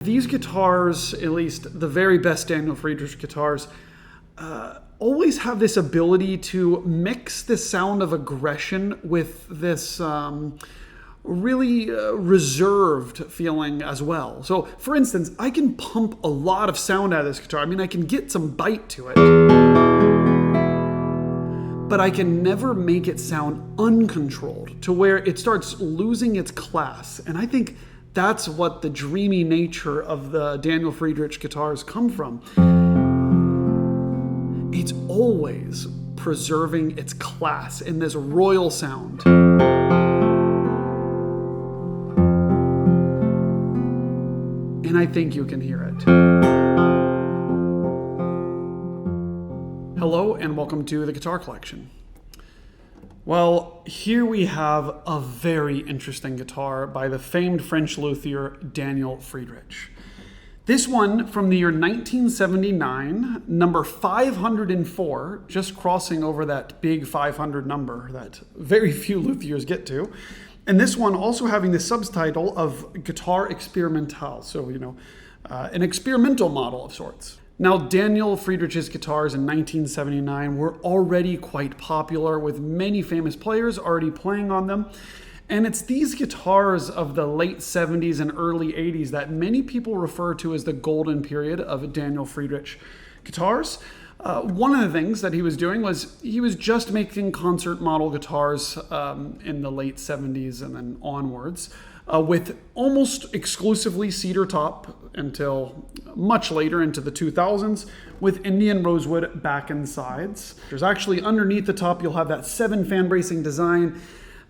These guitars, at least the very best Daniel Friederich guitars, always have this ability to mix the sound of aggression with this really reserved feeling as well. So, for instance, I can pump a lot of sound out of this guitar. I mean, I can get some bite to it, but I can never make it sound uncontrolled to where it starts losing its class. And I think that's what the dreamy nature of the Daniel Friederich guitars come from. It's always preserving its class in this royal sound. And I think you can hear it. Hello and welcome to the Guitar Collection. Well, here we have a very interesting guitar by the famed French luthier Daniel Friederich. This one from the year 1979, number 504, just crossing over that big 500 number that very few luthiers get to. And this one also having the subtitle of Guitar Experimental, so, an experimental model of sorts. Now, Daniel Friedrich's guitars in 1979 were already quite popular, with many famous players already playing on them. And it's these guitars of the late 70s and early 80s that many people refer to as the golden period of Daniel Friederich guitars. One of the things that he was doing was he was just making concert model guitars in the late 70s and then onwards, with almost exclusively cedar top until much later into the 2000s, with Indian rosewood back and sides. There's actually underneath the top, you'll have that 7 fan bracing design,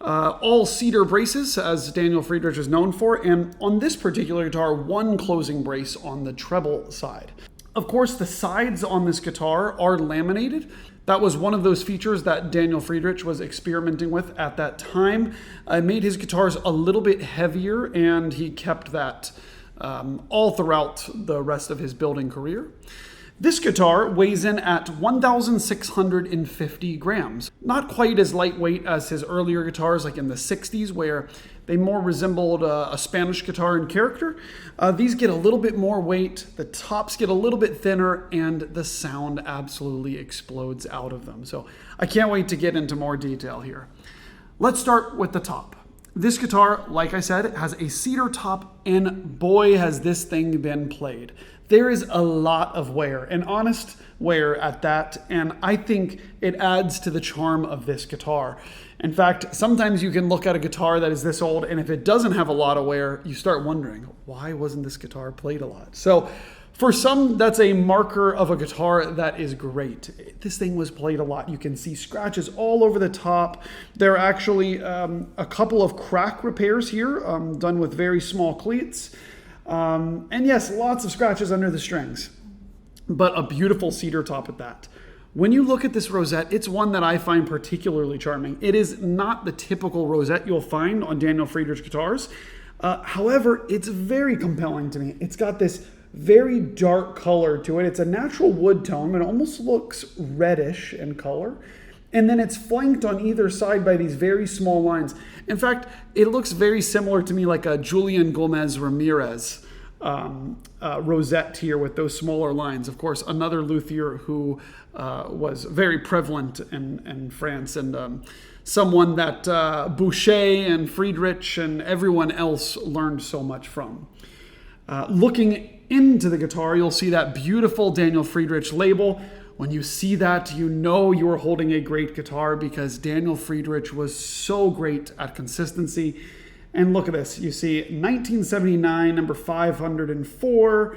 all cedar braces, as Daniel Friederich is known for, and on this particular guitar, 1 closing brace on the treble side. Of course, the sides on this guitar are laminated. That was one of those features that Daniel Friederich was experimenting with at that time. It made his guitars a little bit heavier, and he kept that all throughout the rest of his building career. This guitar weighs in at 1,650 grams. Not quite as lightweight as his earlier guitars, like in the 60s, where they more resembled a Spanish guitar in character. These get a little bit more weight, the tops get a little bit thinner, and the sound absolutely explodes out of them. So I can't wait to get into more detail here. Let's start with the top. This guitar, like I said, has a cedar top, and boy, has this thing been played. There is a lot of wear, and honest wear at that, and I think it adds to the charm of this guitar. In fact, sometimes you can look at a guitar that is this old, and if it doesn't have a lot of wear, you start wondering, why wasn't this guitar played a lot? So for some, that's a marker of a guitar that is great. This thing was played a lot. You can see scratches all over the top. There are actually a couple of crack repairs here, done with very small cleats. And yes, lots of scratches under the strings, but a beautiful cedar top at that. When you look at this rosette, it's one that I find particularly charming. It is not the typical rosette you'll find on Daniel Friederich guitars. However, it's very compelling to me. It's got this very dark color to it. It's a natural wood tone, but it almost looks reddish in color. And then it's flanked on either side by these very small lines. In fact, it looks very similar to me like a Julian Gomez Ramirez rosette here with those smaller lines. Of course, another luthier who was very prevalent in France, and someone that Boucher and Friedrich and everyone else learned so much from. Looking into the guitar, you'll see that beautiful Daniel Friederich label. When you see that, you know you are holding a great guitar, because Daniel Friederich was so great at consistency. And look at this. You see 1979, number 504,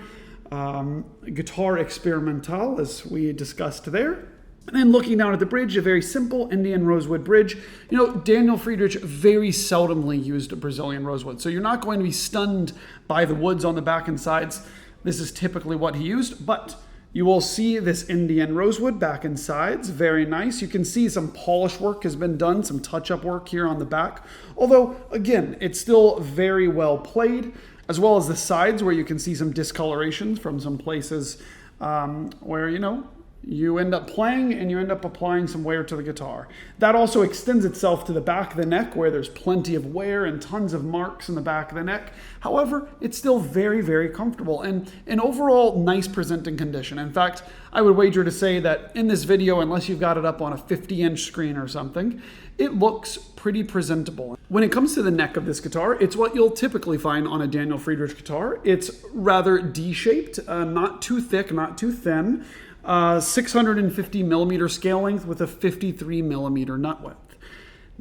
Guitar Experimental, as we discussed there. And then looking down at the bridge, a very simple Indian rosewood bridge. Daniel Friederich very seldomly used Brazilian rosewood, so you're not going to be stunned by the woods on the back and sides. This is typically what he used, but you will see this Indian rosewood back and sides, very nice. You can see some polish work has been done, some touch-up work here on the back. Although, again, it's still very well played, as well as the sides where you can see some discoloration from some places where, you end up playing and you end up applying some wear to the guitar. That also extends itself to the back of the neck where there's plenty of wear and tons of marks in the back of the neck. However, it's still very, very comfortable and an overall nice presenting condition. In fact, I would wager to say that in this video, unless you've got it up on a 50-inch screen or something, it looks pretty presentable. When it comes to the neck of this guitar, it's what you'll typically find on a Daniel Friederich guitar. It's rather D-shaped, not too thick, not too thin. 650 millimeter scale length with a 53 millimeter nut width.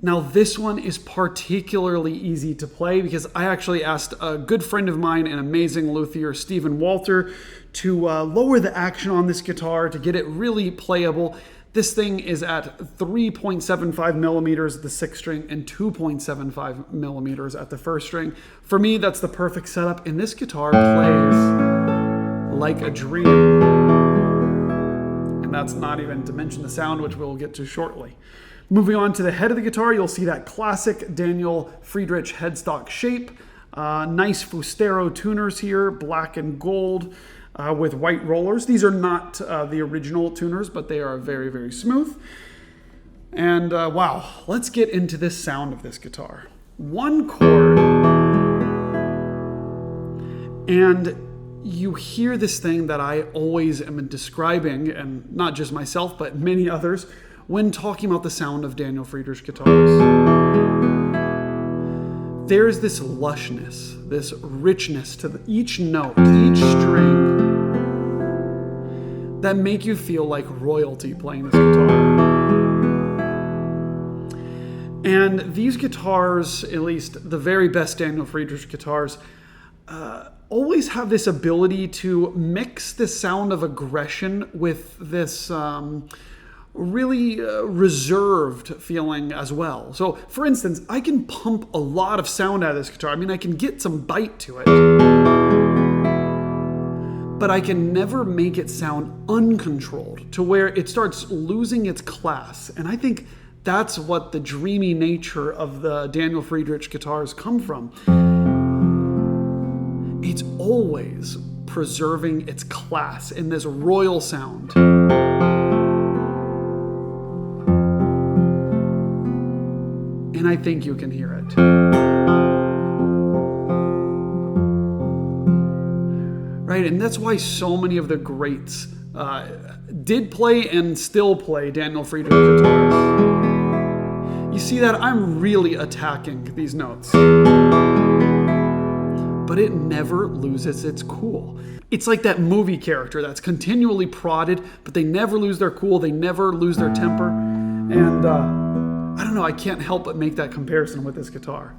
Now this one is particularly easy to play because I actually asked a good friend of mine, an amazing luthier, Stephen Walter, to lower the action on this guitar to get it really playable. This thing is at 3.75 millimeters at the sixth string and 2.75 millimeters at the first string. For me, that's the perfect setup, and this guitar plays like a dream. That's not even to mention the sound, which we'll get to shortly. Moving on to the head of the guitar, you'll see that classic Daniel Friederich headstock shape. Nice Fustero tuners here, black and gold with white rollers. These are not the original tuners, but they are very, very smooth. And wow, let's get into this sound of this guitar. One chord, and you hear this thing that I always am describing, and not just myself, but many others, when talking about the sound of Daniel Friederich guitars. There's this lushness, this richness to each note, each string, that make you feel like royalty playing this guitar. And these guitars, at least the very best Daniel Friederich guitars, always have this ability to mix the sound of aggression with this really reserved feeling as well. So, for instance, I can pump a lot of sound out of this guitar. I mean, I can get some bite to it, but I can never make it sound uncontrolled to where it starts losing its class. And I think that's what the dreamy nature of the Daniel Friederich guitars come from. It's always preserving its class in this royal sound. And I think you can hear it. Right, and that's why so many of the greats did play and still play Daniel Friederich guitars. You see that I'm really attacking these notes, but it never loses its cool. It's like that movie character that's continually prodded, but they never lose their cool, they never lose their temper. And I don't know, I can't help but make that comparison with this guitar.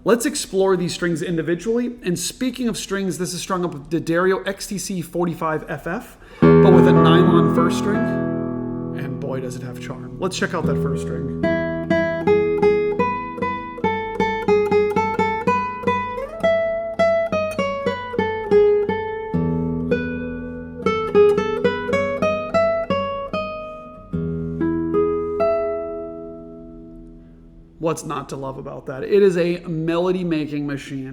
Let's explore these strings individually. And speaking of strings, this is strung up with the XTC45 FF, but with a nylon first string. And boy, does it have charm. Let's check out that first string. What's not to love about that? It is a melody-making machine.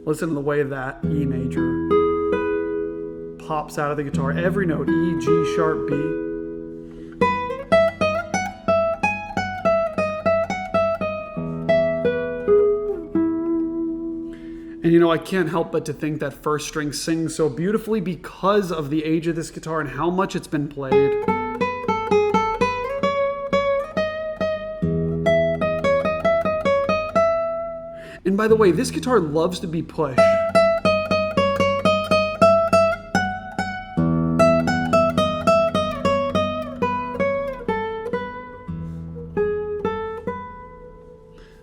Listen to the way that E major pops out of the guitar. Every note, E, G sharp, B. And you know, I can't help but to think that first string sings so beautifully because of the age of this guitar and how much it's been played. And by the way, this guitar loves to be pushed.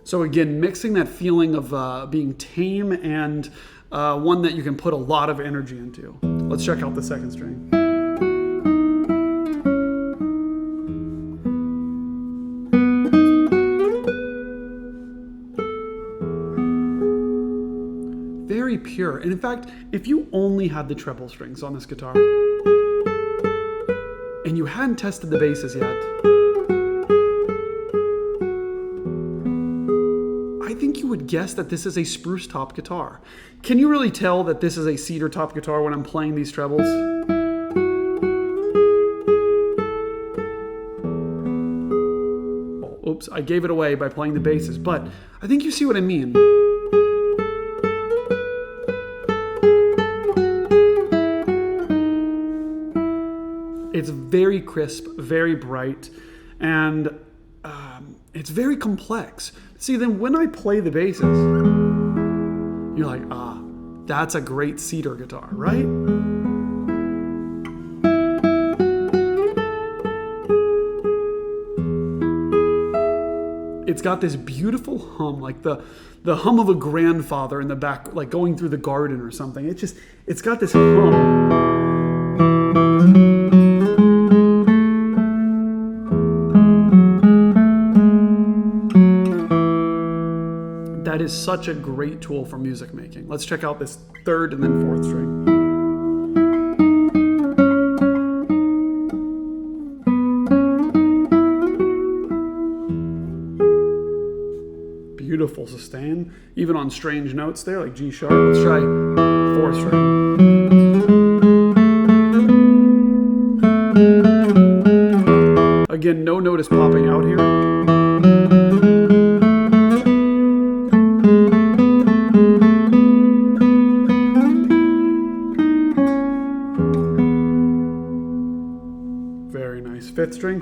So again, mixing that feeling of being tame and one that you can put a lot of energy into. Let's check out the second string. Very pure. And in fact, if you only had the treble strings on this guitar and you hadn't tested the basses yet, would guess that this is a spruce top guitar. Can you really tell that this is a cedar top guitar when I'm playing these trebles? Oh, oops, I gave it away by playing the basses, but I think you see what I mean. It's very crisp, very bright, and it's very complex. See, then when I play the basses, you're like, ah, that's a great cedar guitar, right? It's got this beautiful hum, like the hum of a grandfather in the back, like going through the garden or something. It's got this hum. That is such a great tool for music making. Let's check out this third and then fourth string. Beautiful sustain, even on strange notes there, like G sharp. Let's try fourth string. Again, no note is popping out here. Very nice. Fifth string.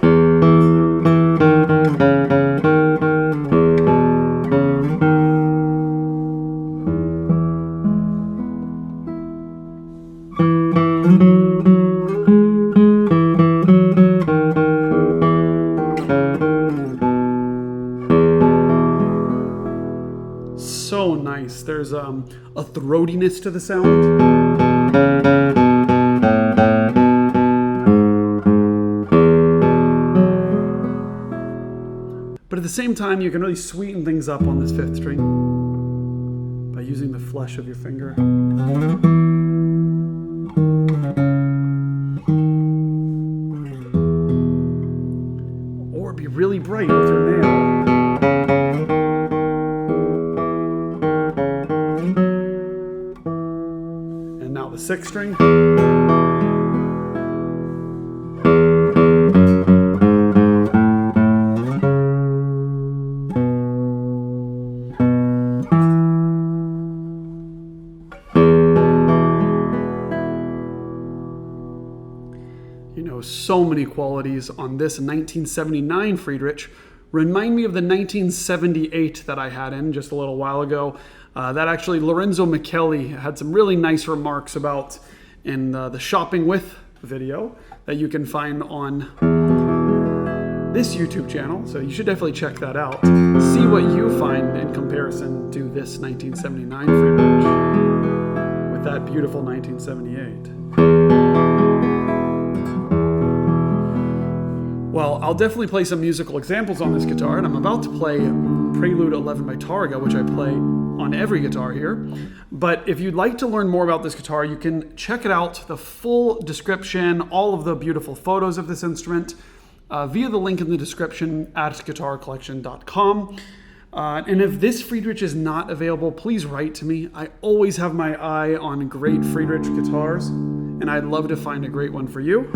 So nice. There's a throatiness to the sound. But at the same time, you can really sweeten things up on this fifth string by using the flesh of your finger. Or be really bright with your nail. And now the sixth string. You know, so many qualities on this 1979 Friederich remind me of the 1978 that I had in just a little while ago. That actually Lorenzo Micheli had some really nice remarks about in the Shopping With video that you can find on this YouTube channel. So you should definitely check that out. See what you find in comparison to this 1979 Friederich with that beautiful 1978. Well, I'll definitely play some musical examples on this guitar, and I'm about to play Prelude 11 by Tárrega, which I play on every guitar here. But if you'd like to learn more about this guitar, you can check it out, the full description, all of the beautiful photos of this instrument, via the link in the description at guitarcollection.com. And if this Friederich is not available, please write to me. I always have my eye on great Friederich guitars, and I'd love to find a great one for you.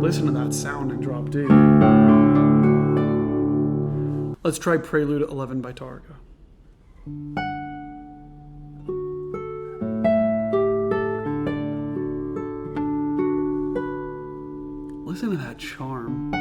Listen to that sound in drop D. Let's try Prelude 11 by Tárrega. Listen to that charm.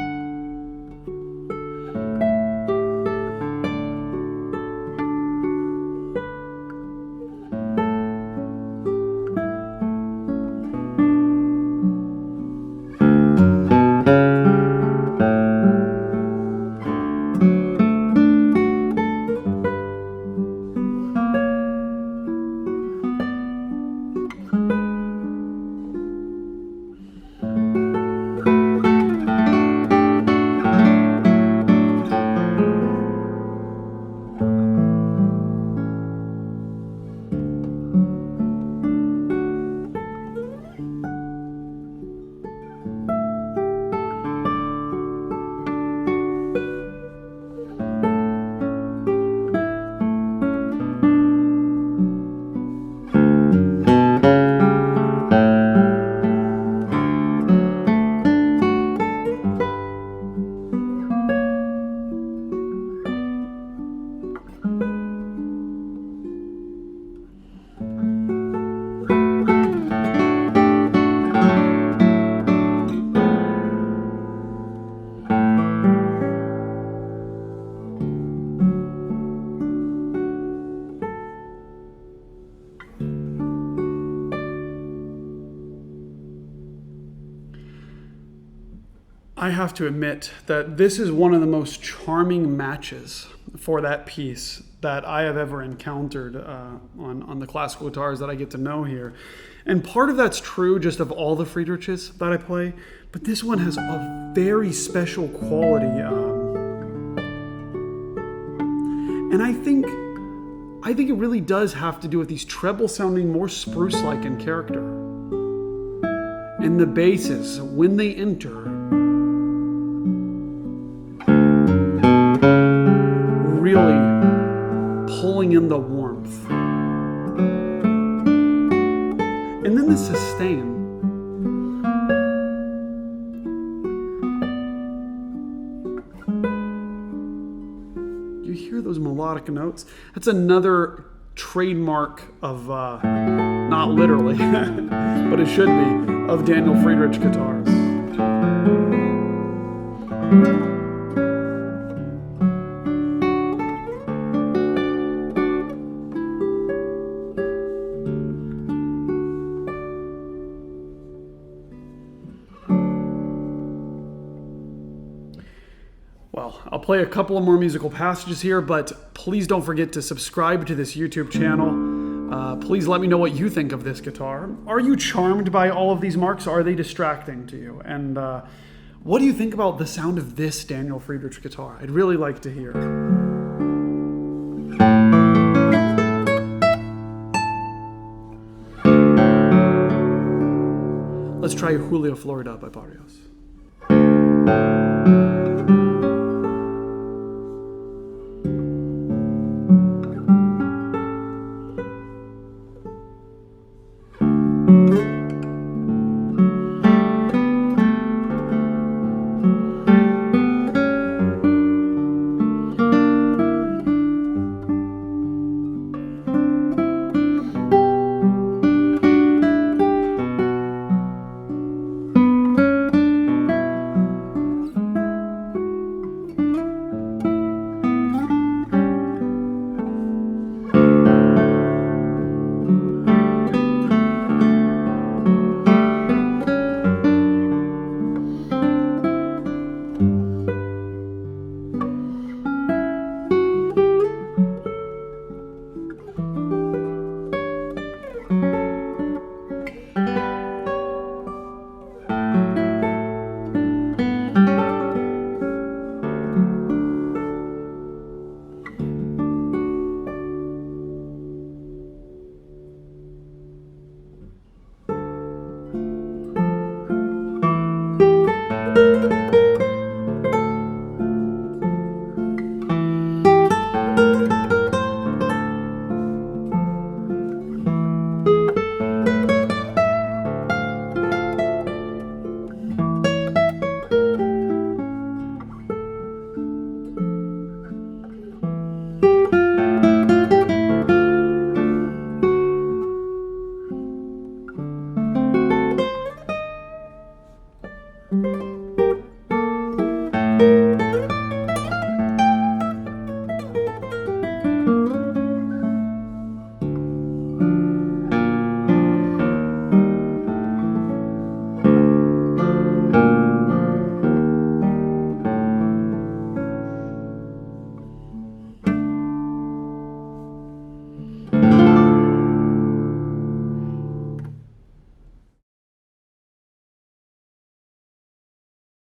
I have to admit that this is one of the most charming matches for that piece that I have ever encountered on the classical guitars that I get to know here. And part of that's true just of all the Friedrichs that I play, but this one has a very special quality. And I think it really does have to do with these trebles sounding more spruce-like in character. And the basses, when they enter, really pulling in the warmth. And then the sustain. You hear those melodic notes? That's another trademark of, not literally, but it should be, of Daniel Friederich guitars. Well, I'll play a couple of more musical passages here, but please don't forget to subscribe to this YouTube channel. Please let me know what you think of this guitar. Are you charmed by all of these marks? Are they distracting to you? And what do you think about the sound of this Daniel Friederich guitar? I'd really like to hear. Let's try Julio Florida by Barrios.